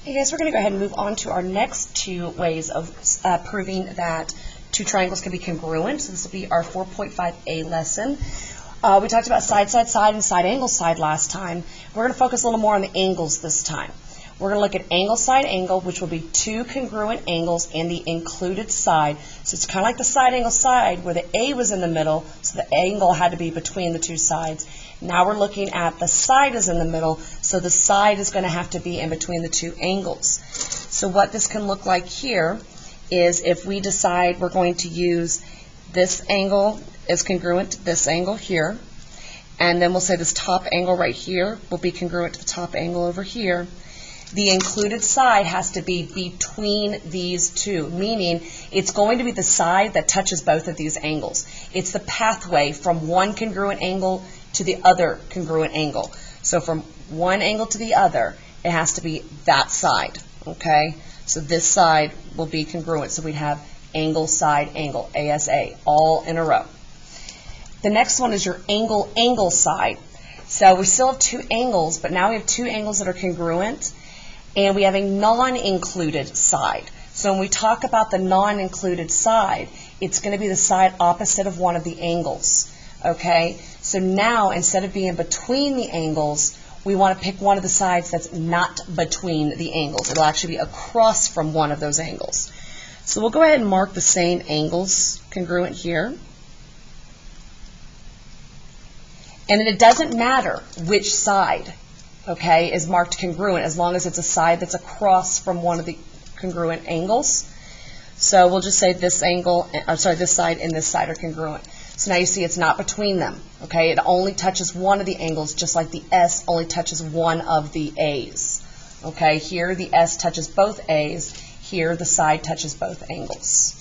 Hey guys, we're going to go ahead and move on to our next two ways of proving that two triangles can be congruent. So this will be our 4.5a lesson. We talked about side, side, side, and side, angle, side last time. We're going to focus a little more on the angles this time. We're going to look at angle, side, angle, which will be two congruent angles and the included side. So it's kind of like the side, angle, side, where the A was in the middle, so the angle had to be between the two sides. Now we're looking at the side is in the middle, so the side is going to have to be in between the two angles. So what this can look like here is if we decide we're going to use this angle is congruent to this angle here, and then we'll say this top angle right here will be congruent to the top angle over here. The included side has to be between these two, meaning it's going to be the side that touches both of these angles. It's the pathway from one congruent angle to the other congruent angle. So from one angle to the other, it has to be that side, okay? So this side will be congruent. So we'd have angle, side, angle, ASA, all in a row. The next one is your angle, angle, side. So we still have two angles, but now we have two angles that are congruent, and we have a non-included side. So when we talk about the non-included side, it's going to be the side opposite of one of the angles. Okay, so now instead of being between the angles, we want to pick one of the sides that's not between the angles. It'll actually be across from one of those angles. So we'll go ahead and mark the same angles congruent here. And then it doesn't matter which side, okay, is marked congruent as long as it's a side that's across from one of the congruent angles. So we'll just say this angle, this side and this side are congruent. So now you see it's not between them, okay? It only touches one of the angles, just like the S only touches one of the A's, okay? Here the S touches both A's. Here the side touches both angles.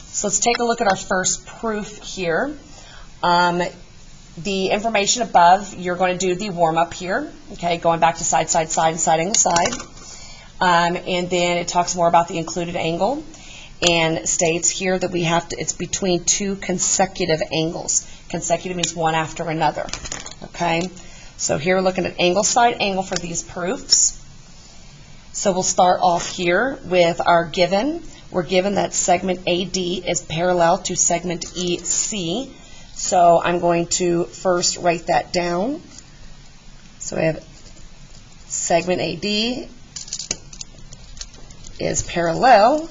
So let's take a look at our first proof here. The information above, you're going to do the warm-up here, okay? Going back to side, side, side, and side, angle, side. And then it talks more about the included angle, and states here that we have to, it's between two consecutive angles. Consecutive means one after another, okay? So here we're looking at angle, side, angle for these proofs. So we'll start off here with our given. We're given that segment AD is parallel to segment EC. So I'm going to first write that down. So we have segment AD is parallel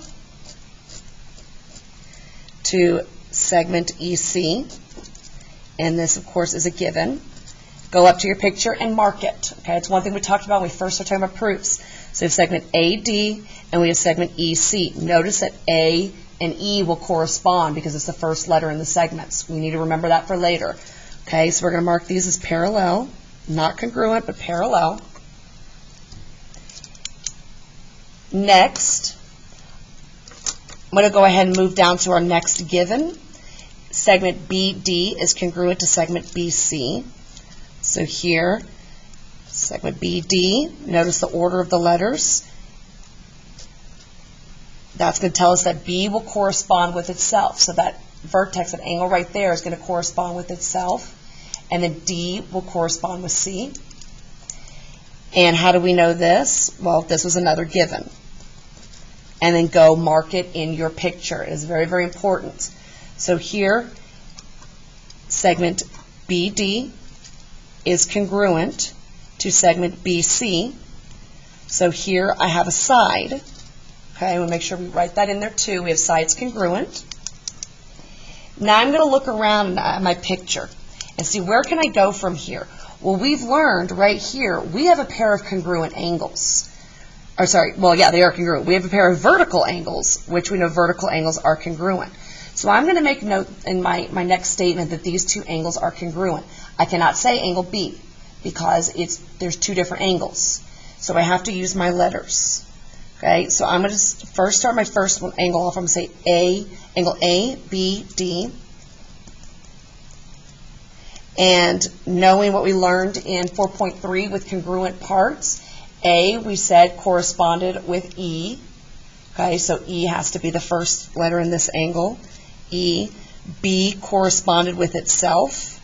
to segment EC, and this of course is a given. Go up to your picture and mark it. Okay, it's one thing we talked about when we first started talking about proofs. So we have segment AD and we have segment EC. Notice that A and E will correspond because it's the first letter in the segments. We need to remember that for later. Okay, so we're going to mark these as parallel, not congruent, but parallel. Next, I'm going to go ahead and move down to our next given. Segment BD is congruent to segment BC. So here, segment BD, notice the order of the letters. That's going to tell us that B will correspond with itself. So that vertex, that angle right there, is going to correspond with itself. And then D will correspond with C. And how do we know this? Well, this was another given. And then go mark it in your picture. It is very, very important. So here, segment BD is congruent to segment BC. So here I have a side. Okay, we'll make sure we write that in there too. We have sides congruent. Now I'm going to look around at my picture and see where can I go from here. Well, we've learned right here we have a pair of congruent angles. Or sorry, well, yeah, they are congruent. We have a pair of vertical angles, which we know vertical angles are congruent. So I'm going to make note in my next statement that these two angles are congruent. I cannot say angle B because there's two different angles. So I have to use my letters. Okay, so I'm going to first start my first one angle off. I'm going to say angle A, B, D. And knowing what we learned in 4.3 with congruent parts, A, we said, corresponded with E. Okay, so E has to be the first letter in this angle. E. B corresponded with itself.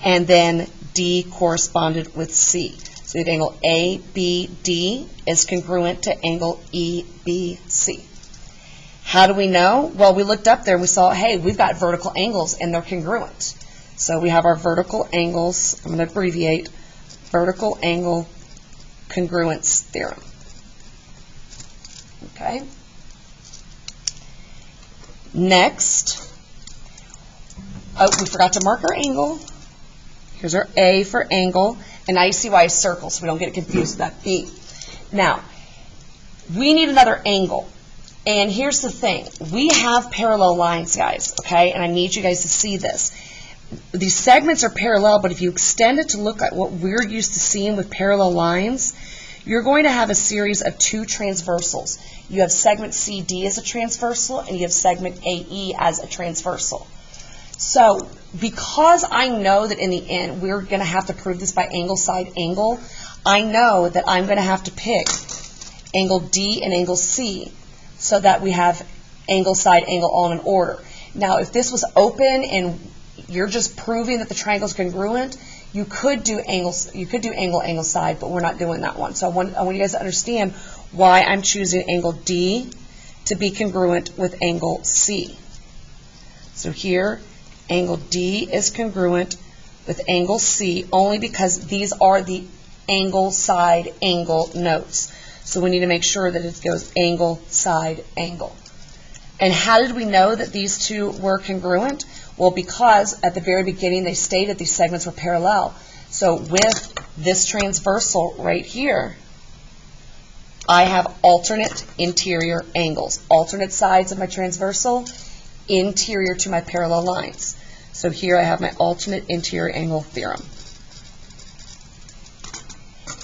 And then D corresponded with C. So the angle ABD is congruent to angle EBC. How do we know? Well, we looked up there and we saw, hey, we've got vertical angles and they're congruent. So we have our vertical angles. I'm going to abbreviate vertical angle congruence theorem. Okay. Next, we forgot to mark our angle. Here's our A for angle. And now you see why I circle so we don't get it confused with that B. Now, we need another angle. And here's the thing. We have parallel lines, guys, okay? And I need you guys to see this. These segments are parallel, but if you extend it to look at what we're used to seeing with parallel lines, you're going to have a series of two transversals. You have segment CD as a transversal, and you have segment AE as a transversal. So because I know that in the end we're going to have to prove this by angle side angle, I know that I'm going to have to pick angle D and angle C so that we have angle side angle all in order. Now if this was open and you're just proving that the triangle is congruent, you could do angle side, but we're not doing that one. So I want you guys to understand why I'm choosing angle D to be congruent with angle C. So here, angle D is congruent with angle C only because these are the angle side angle notes. So we need to make sure that it goes angle side angle. And how did we know that these two were congruent? Well, because at the very beginning they stated these segments were parallel. So with this transversal right here, I have alternate interior angles. Alternate sides of my transversal, interior to my parallel lines. So here I have my alternate interior angle theorem.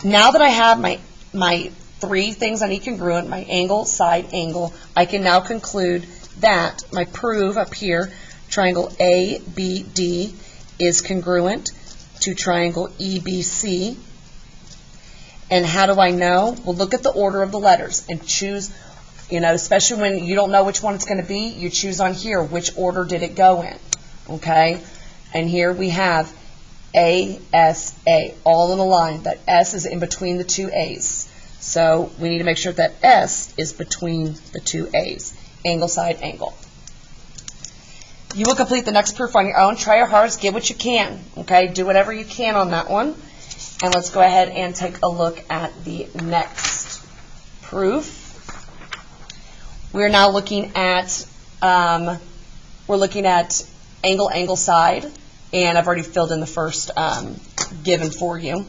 Now that I have my three things I need congruent, my angle, side, angle, I can now conclude that my prove up here, triangle ABD is congruent to triangle EBC. And how do I know? Well, look at the order of the letters and choose, especially when you don't know which one it's going to be, you choose on here, which order did it go in, okay? And here we have ASA, all in a line. That S is in between the two A's. So we need to make sure that S is between the two A's, angle, side, angle. You will complete the next proof on your own. Try your hardest, get what you can, okay? Do whatever you can on that one. And let's go ahead and take a look at the next proof. We're now looking at angle, angle, side, and I've already filled in the first given for you.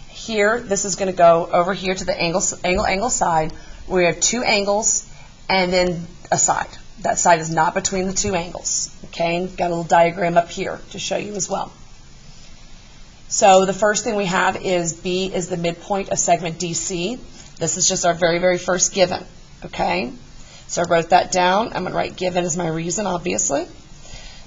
Here, this is going to go over here to the angle, angle, side. We have two angles and then a side. That side is not between the two angles. Okay, and got a little diagram up here to show you as well. So the first thing we have is B is the midpoint of segment DC. This is just our very, very first given. Okay, so I wrote that down. I'm going to write given as my reason, obviously.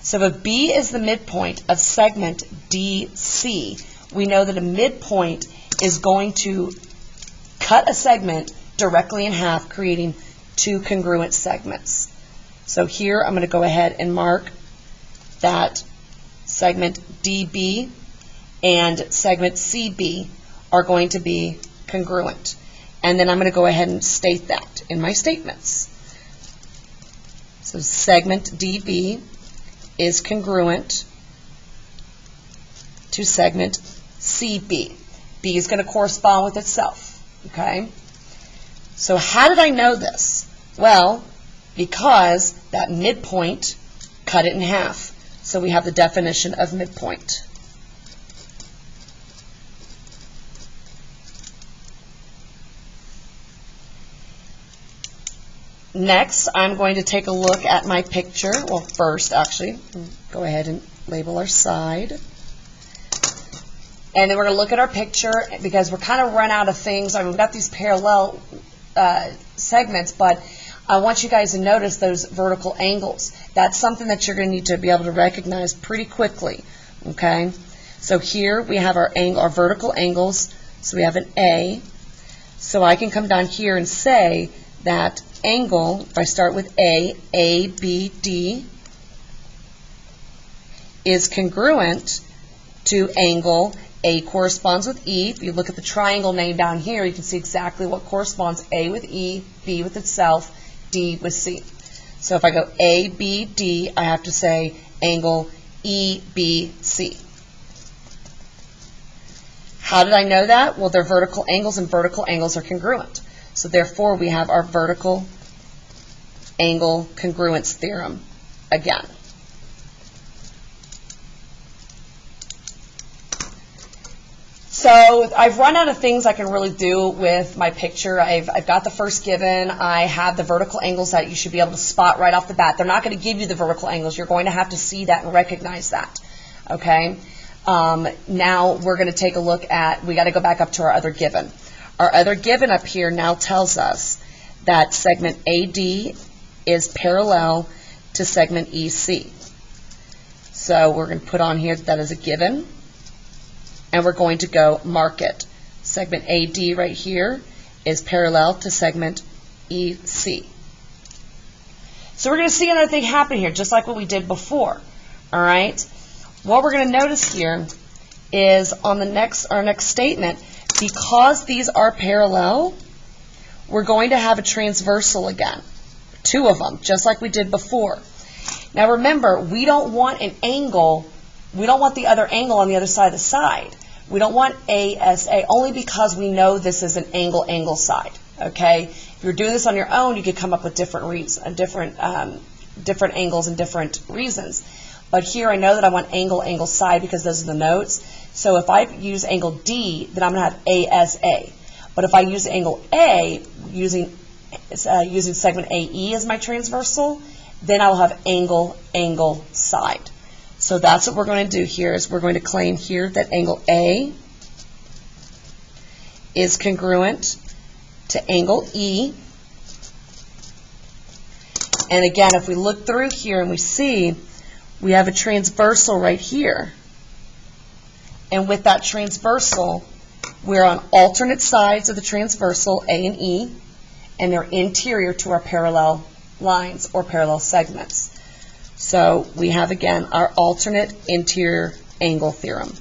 So if B is the midpoint of segment DC, we know that a midpoint is going to cut a segment directly in half, creating two congruent segments. So here I'm going to go ahead and mark that segment DB and segment CB are going to be congruent. And then I'm going to go ahead and state that in my statements. So segment DB is congruent to segment CB. B is going to correspond with itself. Okay? So how did I know this? Well, because that midpoint cut it in half. So we have the definition of midpoint. Next, I'm going to take a look at my picture. Well, first, actually, go ahead and label our side. And then we're going to look at our picture because we're kind of run out of things. I mean, we've got these parallel segments, but I want you guys to notice those vertical angles. That's something that you're going to need to be able to recognize pretty quickly. Okay? So here we have our vertical angles. So we have an A. So I can come down here and say that angle, if I start with A, B, D, is congruent to angle A corresponds with E. If you look at the triangle name down here, you can see exactly what corresponds: A with E, B with itself, D with C. So if I go A, B, D, I have to say angle EBC. How did I know that? Well, they're vertical angles, and vertical angles are congruent. So therefore, we have our vertical angle congruence theorem again. So I've run out of things I can really do with my picture. I've got the first given. I have the vertical angles that you should be able to spot right off the bat. They're not going to give you the vertical angles. You're going to have to see that and recognize that. Okay? Now we're going to take a look at, we got to go back up to our other given. Our other given up here now tells us that segment AD is parallel to segment EC. So we're going to put on here that is a given. And we're going to go mark it. Segment AD right here is parallel to segment EC. So we're going to see another thing happen here, just like what we did before. All right. What we're going to notice here is on the our next statement, because these are parallel, we're going to have a transversal again. Two of them, just like we did before. Now remember, we don't want an angle. We don't want the other angle on the other side of the side. We don't want ASA only because we know this is an angle side. Okay? If you're doing this on your own, you could come up with different different angles and different reasons. But here I know that I want angle side because those are the notes. So if I use angle D, then I'm going to have ASA. But if I use angle A, using segment AE as my transversal, then I'll have angle side. So that's what we're going to do here, is we're going to claim here that angle A is congruent to angle E. And again, if we look through here and we see we have a transversal right here. And with that transversal, we're on alternate sides of the transversal, A and E, and they're interior to our parallel lines or parallel segments. So we have, again, our alternate interior angle theorem.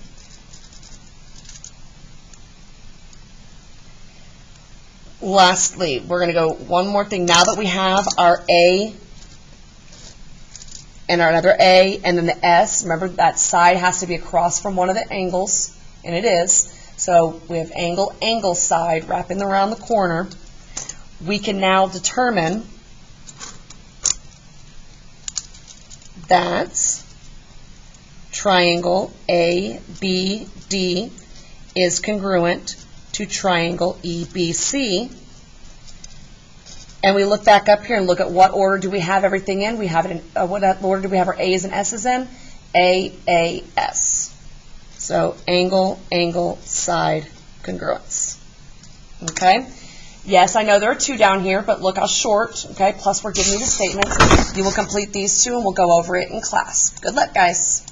Lastly, we're going to go one more thing. Now that we have our A and our another A and then the S, remember that side has to be across from one of the angles, and it is. So we have angle side wrapping around the corner. We can now determine that triangle ABD is congruent to triangle EBC. And we look back up here and look at what order do we have everything in. We have it in, what order do we have our A's and S's in? AAS. So angle side congruence. Okay? Yes, I know there are two down here, but look how short, okay? Plus we're giving you the statements. You will complete these two and we'll go over it in class. Good luck, guys.